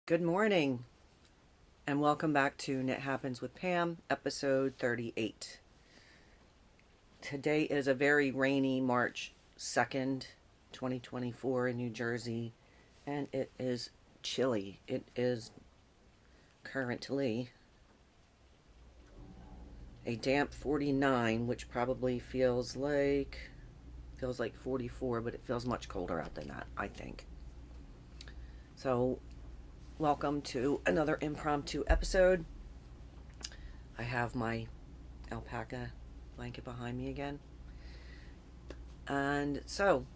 Good morning, and welcome back to Knit Happens with Pam, episode 38. Today is a very rainy March 2nd, 2024 in New Jersey, and it is chilly. It is currently a damp 49, which probably feels like 44, but it feels much colder out than that, I think. So welcome to another impromptu episode. I have my alpaca blanket behind me again. And so,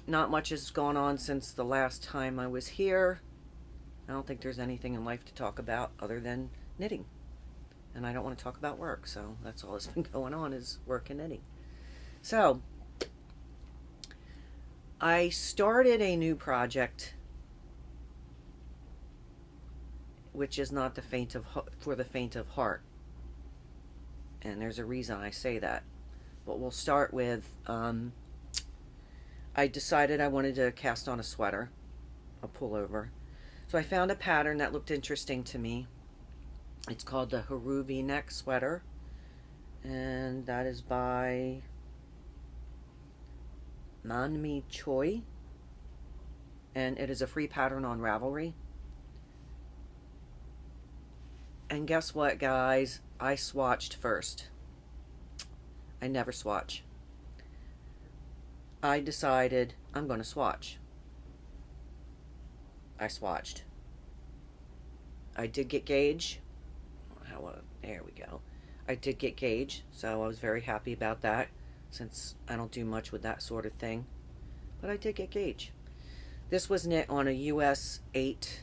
not much has gone on since the last time I was here. I don't think there's anything in life to talk about other than knitting. And I don't want to talk about work, so that's all that's been going on is work and knitting. So, I started a new project which is not for the faint of heart, and there's a reason I say that. But we'll start with I decided I wanted to cast on a sweater, a pullover. So I found a pattern that looked interesting to me. It's called the Haru V-neck sweater, and that is by Manmi Choi, and it is a free pattern on Ravelry. And guess what, guys? I swatched first. I never swatch. I decided I'm going to swatch. I swatched. I did get gauge. There we go. I did get gauge, so I was very happy about that, since I don't do much with that sort of thing. But I did get gauge. This was knit on a US 8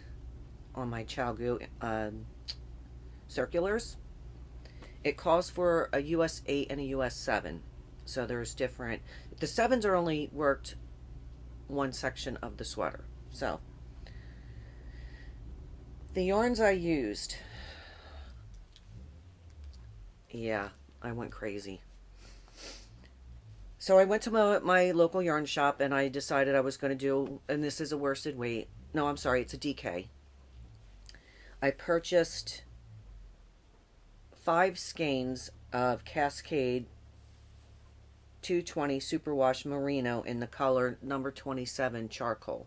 on my Chalgu circulars. It calls for a US 8 and a US 7. So there's different. The 7s are only worked one section of the sweater. So the yarns I used. Yeah, I went crazy. So I went to my local yarn shop and I decided I was going to do, and this is a worsted weight. No, I'm sorry, it's a DK. I purchased 5 skeins of Cascade 220 Superwash Merino in the color number 27 Charcoal.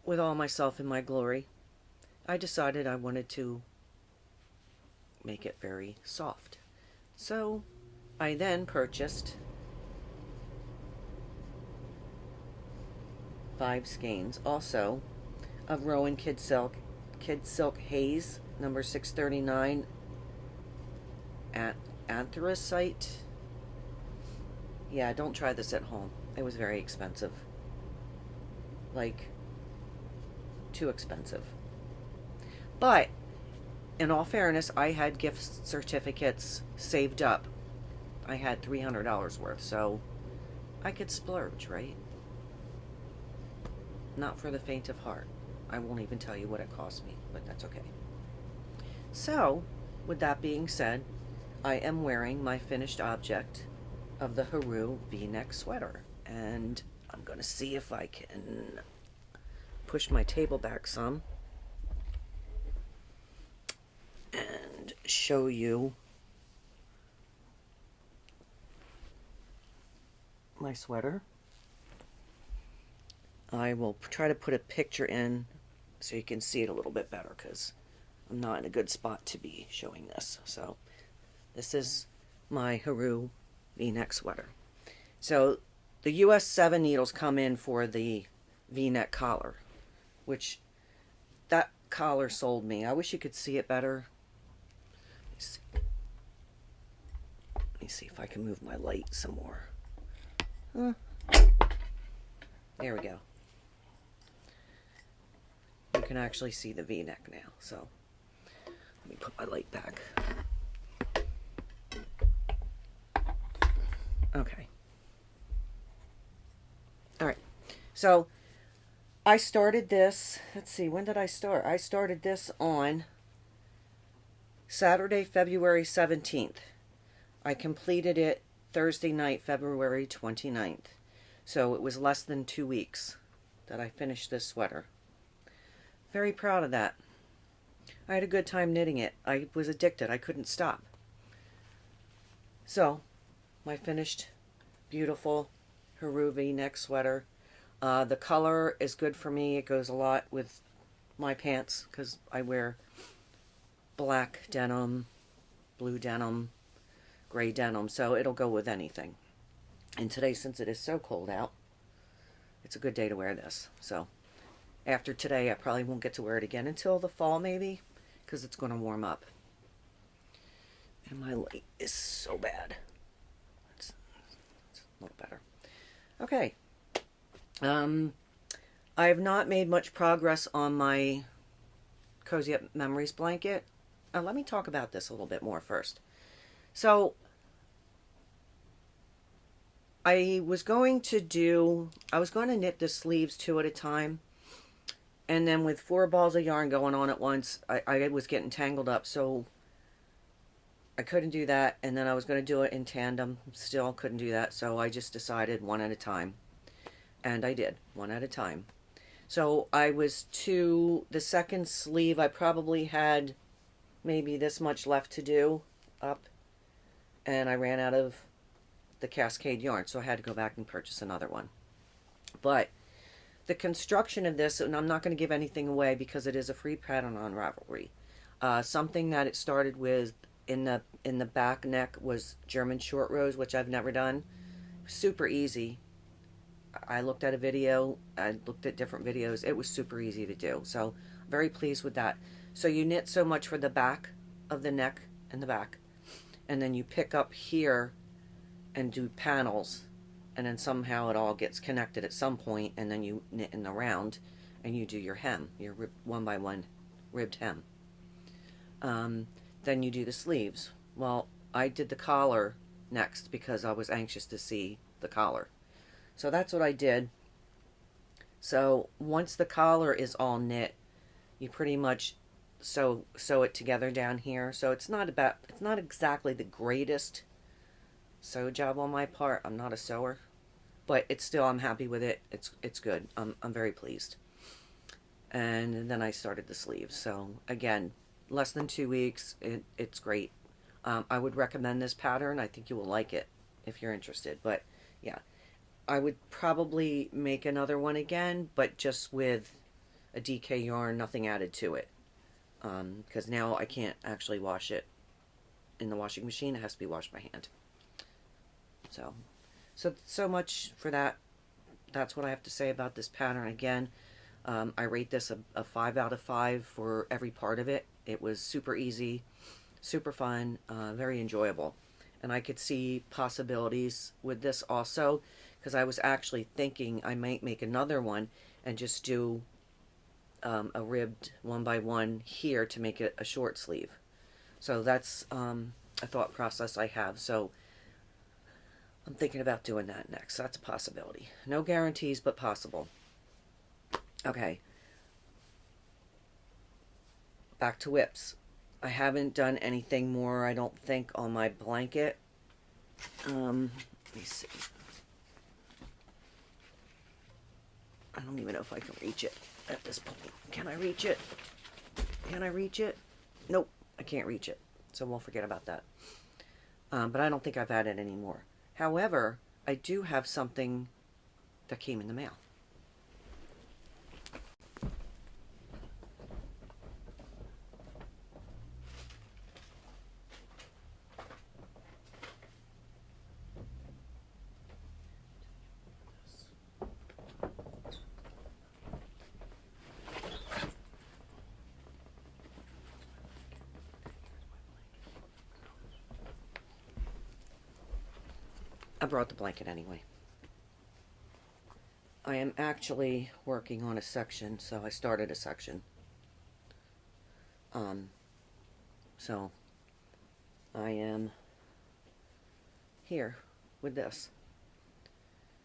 With all myself in my glory, I decided I wanted to make it very soft. So I then purchased 5 skeins also of Rowan Kidsilk Haze number 639 Anthracite. Yeah, don't try this at home. It was very expensive. Like, too expensive. But in all fairness, I had gift certificates saved up. I had $300 worth, so I could splurge, right? Not for the faint of heart. I won't even tell you what it cost me, but that's okay. So, with that being said, I am wearing my finished object of the Haru V-neck sweater. And I'm going to see if I can push my table back some and show you my sweater. I will try to put a picture in so you can see it a little bit better, because I'm not in a good spot to be showing this. So this is my Haru V-neck sweater. So the US 7 needles come in for the V-neck collar, which that collar sold me. I wish you could see it better. Let me see if I can move my light some more. There we go. You can actually see the V-neck now. So let me put my light back. Okay. All right. So I started this. Let's see. When did I start? I started this on Saturday, February 17th. I completed it Thursday night, February 29th. So it was less than 2 weeks that I finished this sweater. Very proud of that. I had a good time knitting it. I was addicted. I couldn't stop. So, my finished, beautiful Haru V-neck sweater. The color is good for me. It goes a lot with my pants because I wear black denim, blue denim, gray denim, so it'll go with anything. And today, since it is so cold out, it's a good day to wear this. So after today, I probably won't get to wear it again until the fall maybe, because it's going to warm up. And my light is so bad. It's a little better. Okay. I have not made much progress on my Coziest Memories blanket. Let me talk about this a little bit more first. So, I was going to knit the sleeves 2 at a time. And then with 4 balls of yarn going on at once, I was getting tangled up. So, I couldn't do that. And then I was going to do it in tandem. Still couldn't do that. So, I just decided 1 at a time. And I did, 1 at a time. So, I was to the second sleeve. I probably had maybe this much left to do up. And I ran out of the Cascade yarn, so I had to go back and purchase another one. But the construction of this, and I'm not going to give anything away because it is a free pattern on Ravelry. Something that it started with in the back neck was German short rows, which I've never done. Super easy. I looked at a video, I looked at different videos. It was super easy to do. So I'm very pleased with that. So you knit so much for the back of the neck and the back, and then you pick up here and do panels, and then somehow it all gets connected at some point, and then you knit in the round and you do your hem, your 1 by 1 ribbed hem. Then you do the sleeves. Well, I did the collar next because I was anxious to see the collar. So that's what I did. So once the collar is all knit, you pretty much sew it together down here. So it's not exactly the greatest sew job on my part. I'm not a sewer, but it's still, I'm happy with it. It's good. I'm very pleased. And then I started the sleeves. So again, less than 2 weeks. It's great. I would recommend this pattern. I think you will like it if you're interested. But yeah, I would probably make another one again, but just with a DK yarn, nothing added to it. Because now I can't actually wash it in the washing machine. It has to be washed by hand. So much for that. That's what I have to say about this pattern. Again, I rate this a 5 out of 5 for every part of it. It was super easy, super fun, very enjoyable. And I could see possibilities with this also, because I was actually thinking I might make another one and just do a ribbed 1 by 1 here to make it a short sleeve. So that's a thought process I have. So I'm thinking about doing that next. That's a possibility. No guarantees, but possible. Okay. Back to whips. I haven't done anything more, I don't think, on my blanket. Let me see. I don't even know if I can reach it at this point. Can I reach it? Can I reach it? Nope, I can't reach it. So we'll forget about that. But I don't think I've added any more. However, I do have something that came in the mail. I brought the blanket anyway. I am actually working on a section, so I started a section. So I am here with this,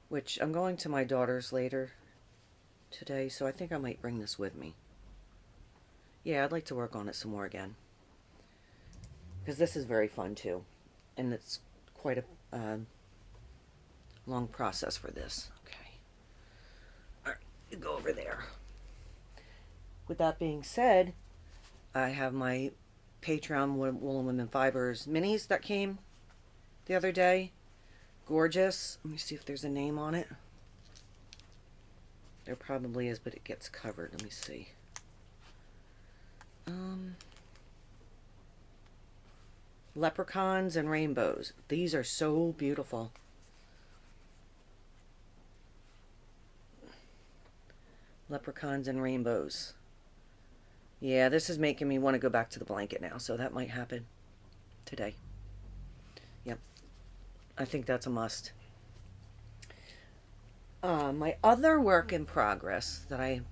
which I'm going to my daughter's later today, so I think I might bring this with me. Yeah, I'd like to work on it some more again, because this is very fun too, and it's quite a long process for this. Okay. with that being said, I have my Patreon Woolen Women Fibers minis that came the other day. Gorgeous. Let me see if there's a name on it. There probably is, but it gets covered. Let me see. Leprechauns and Rainbows. These are so beautiful. Leprechauns and Rainbows. Yeah, this is making me want to go back to the blanket now, so that might happen today. Yep. I think that's a must. My other work in progress that I'm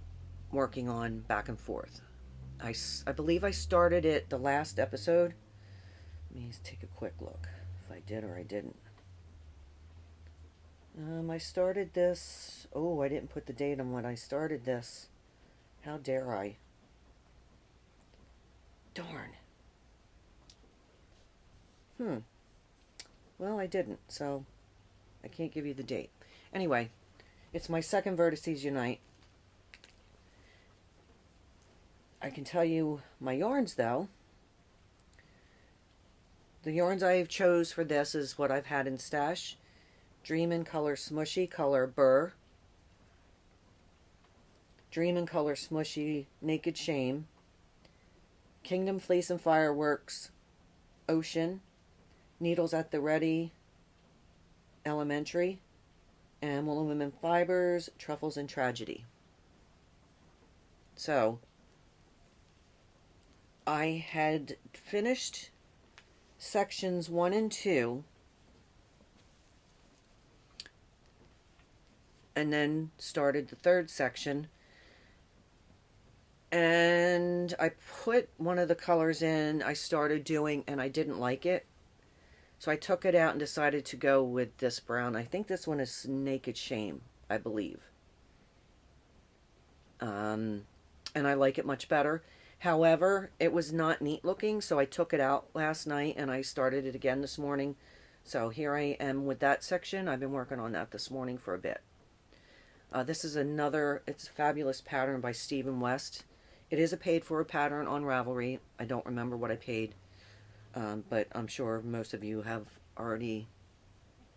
working on back and forth. I believe I started it the last episode. Let me take a quick look if I did or I didn't. I started this. Oh, I didn't put the date on when I started this. How dare I? Darn. Well, I didn't, so I can't give you the date. Anyway, it's my second Vertices Unite. I can tell you my yarns, though. The yarns I've chose for this is what I've had in stash. Dreamin' Color Smushy Color Burr. Dreamin' Color Smushy Naked Shame. Kingdom Fleece and Fireworks Ocean. Needles at the Ready Elementary. And Woolen Women Fibers Truffles and Tragedy. So, I had finished sections 1 and 2, and then started the third section, and I put one of the colors in I started doing and I didn't like it, so I took it out and decided to go with this brown. I think this one is Naked Shame, I believe, and I like it much better. However, it was not neat looking, so I took it out last night and I started it again this morning. So here I am with that section. I've been working on that this morning for a bit. This is it's a fabulous pattern by Stephen West. It is a paid-for pattern on Ravelry. I don't remember what I paid, but I'm sure most of you have already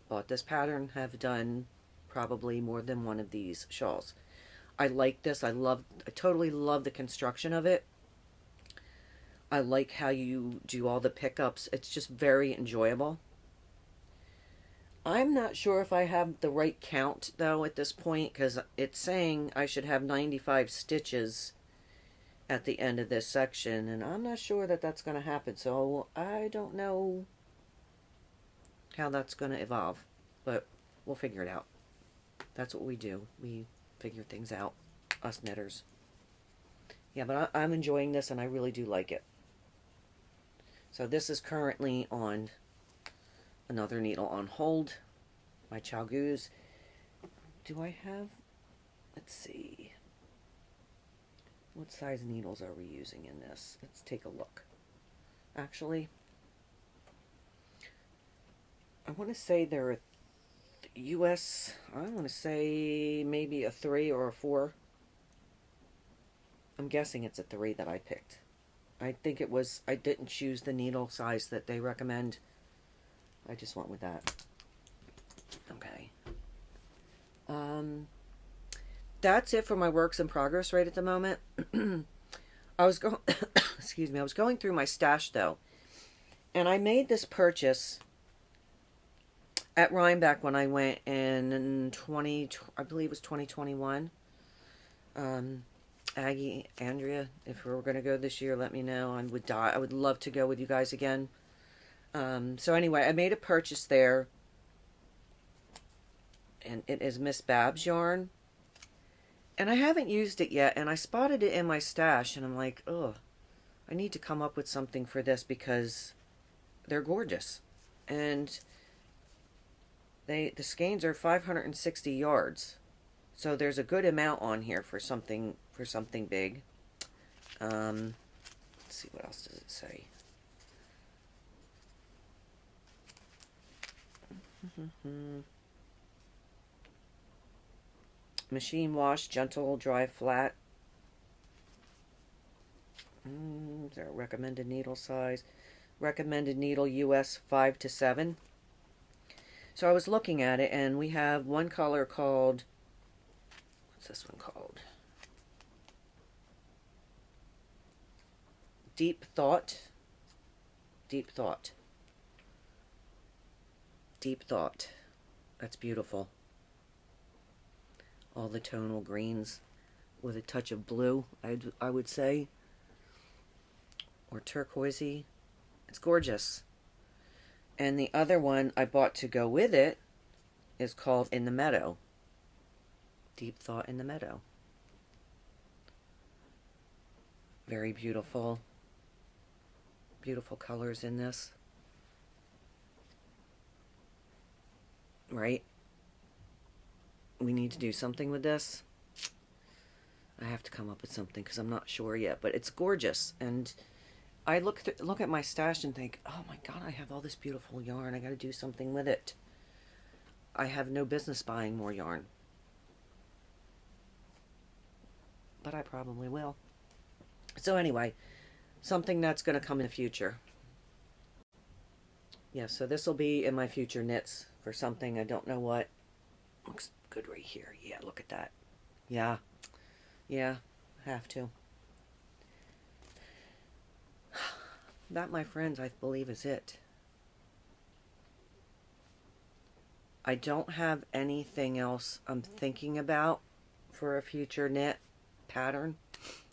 bought this pattern, have done probably more than one of these shawls. I like this. I totally love the construction of it. I like how you do all the pickups. It's just very enjoyable. I'm not sure if I have the right count, though, at this point, because it's saying I should have 95 stitches at the end of this section, and I'm not sure that that's going to happen, so I don't know how that's going to evolve, but we'll figure it out. That's what we do. We figure things out, us knitters. Yeah, but I'm enjoying this, and I really do like it. So this is currently on another needle on hold, my Chalgoose. Do I have, let's see, what size needles are we using in this? Let's take a look. Actually, I want to say they're US, I want to say maybe a 3 or a 4. I'm guessing it's a 3 that I picked. I think it was, I didn't choose the needle size that they recommend. I just went with that. Okay. That's it for my works in progress right at the moment. I was going, excuse me, I was going through my stash though, and I made this purchase at Rhinebeck when I went in I believe it was 2021. Aggie, Andrea, if we were going to go this year, let me know. I would love to go with you guys again. So anyway, I made a purchase there, and it is Miss Bab's yarn, and I haven't used it yet, and I spotted it in my stash, and I'm like, oh, I need to come up with something for this because they're gorgeous, and the skeins are 560 yards. So there's a good amount on here for something big. Let's see, what else does it say? Machine wash, gentle, dry, flat. Is there a recommended needle size? Recommended needle US 5 to 7. So I was looking at it, and we have one color called, what's this one called? Deep Thought. Deep Thought. Deep Thought. That's beautiful. All the tonal greens with a touch of blue, I would say. Or turquoisey. It's gorgeous. And the other one I bought to go with it is called In the Meadow. Deep Thought in the Meadow. Very beautiful. Beautiful colors in this. Right? We need to do something with this. I have to come up with something because I'm not sure yet, but it's gorgeous. And I look at my stash and think, oh my god, I have all this beautiful yarn. I got to do something with it. I have no business buying more yarn, but I probably will. So anyway, something that's going to come in the future. Yeah, so this will be in my future knits for something. I don't know what. Looks good right here. Yeah, look at that. Yeah. Yeah, have to. That, my friends, I believe is it. I don't have anything else I'm thinking about for a future knit pattern.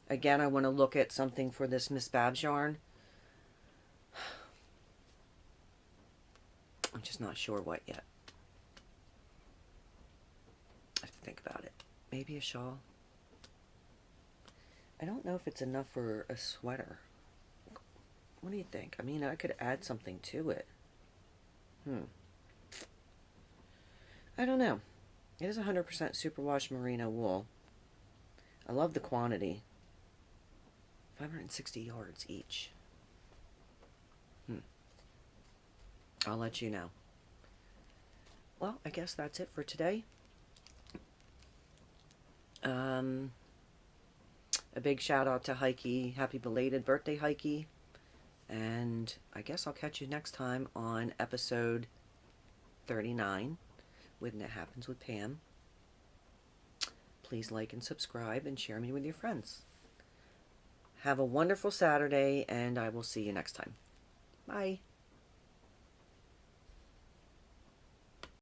Again, I want to look at something for this Miss Babs yarn. I'm just not sure what yet. I have to think about it. Maybe a shawl. I don't know if it's enough for a sweater. What do you think? I mean, I could add something to it. I don't know. It is 100% superwash merino wool. I love the quantity. 560 yards each. I'll let you know. Well, I guess that's it for today. A big shout out to Heike. Happy belated birthday, Heike. And I guess I'll catch you next time on episode 39 with Knit Happens with Pam. Please like and subscribe and share me with your friends. Have a wonderful Saturday, and I will see you next time. Bye.